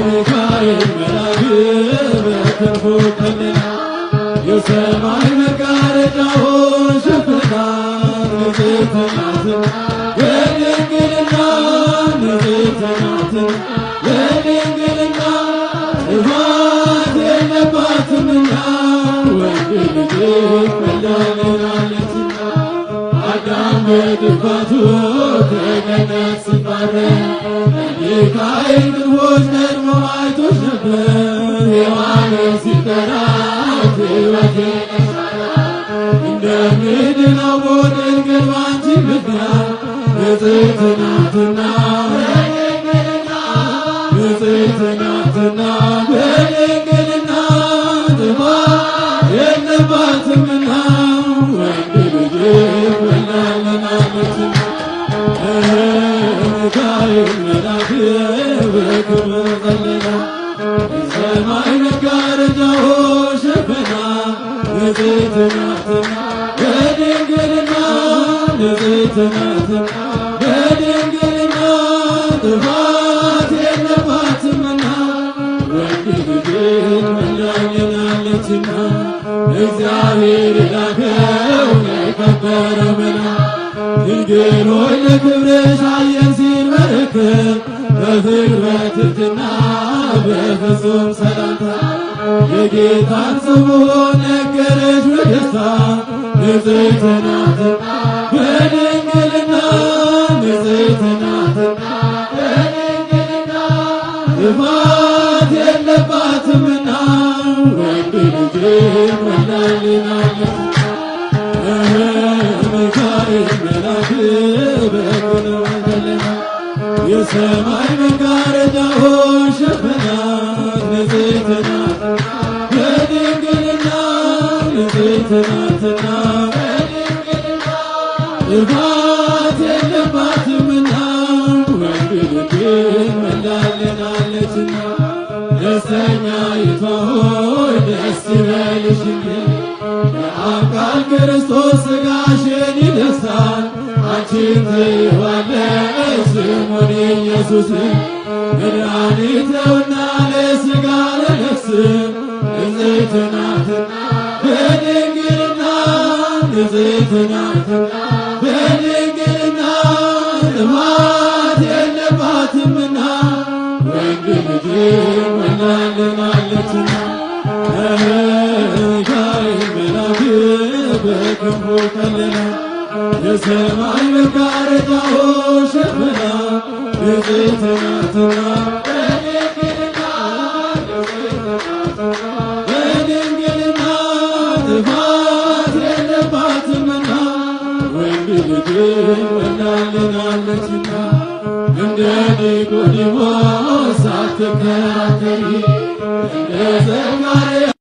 ሚካኤል መልአክ በክንፉ ከለላ የሰማይ መጋረጃውን ሸፍና ንጽሕት ናትና በድንግልና ንጽሕት ናትና በድንግልና ጥፋት የለባትምና ወንድ ልጅ ወልዳልናለችና አዳም በጥፋቱ ከገነት ሲባረር ሚካኤል ክንፎች ቀድሞ አይቶሽ ነበር ሔዋንን ሲጠራት ሕይወቴን እንደምድን አውቆ ድንግል ባንቺ ምክንያት ንጽሕት ናትና ንጽሕት ናትና በድንግልና ጥፋት የለባትምና ወንድ ልጅ ወልዳልናለችና ሚካኤል መልአክ በክንፉ ከለላ የሰማይ መጋረጃውን ሸፈና ንጽሕት ናትና በድንግልና ንጽሕት ናትና በድንግልና ጥፋት የለባትምና ወንድ ልጅ ወልዳልናለችና እግዚአብሔር የላከው የከበረው መልአክ ድንግል ሆይ ለክብርሽ አየን ሲንበረከክ በፍቅር በትሕትና በፍጹም ሰላምታ የጌታን ስም መሆን ነገረች በደስታ ንጽሕት ናትና በድንግልና ንጽሕት ናትና በድንግልና ጥፋት የለባትምና ወንድ ልጅ ወልዳልናለችና ሚካኤል መልአክ በክንፉ ከለላ የሰማይ መጋረጃውን ሸፈና ንጽሕት ናትና በድንግልና ንጽሕት ናትና በድንግልና ጥፋት የለባትምና ወንድ ልጅ ወልዳልናለችና ደስተኛይቷ ሆይ ደስ ይበልሽ የአብ ቃል ክርስቶስ ሥጋሽን ይለብሳል አንቺን ትይዋለሽ ስሙን ኢየሱስ መድኃኒት ነውና ለሥጋ ለነፍስ ንጽሕት ናትና በድንግልና ንጽሕት ናትና በድንግልና ጥፋት የለባትምና ወንድ ልጅ ወልዳልናለችና ሚካኤል መልአክ በክንፉ ከለላ የሰማይ መጋረጃውን ሸፈና ንጽሕት ናትና በድንግልና ጥፋት የለባትምና ወንድ ልጅ ወልዳልናለችና እንደ ኒቆዲሞስ ሳትከራከሪ እንደ ዘካርያስ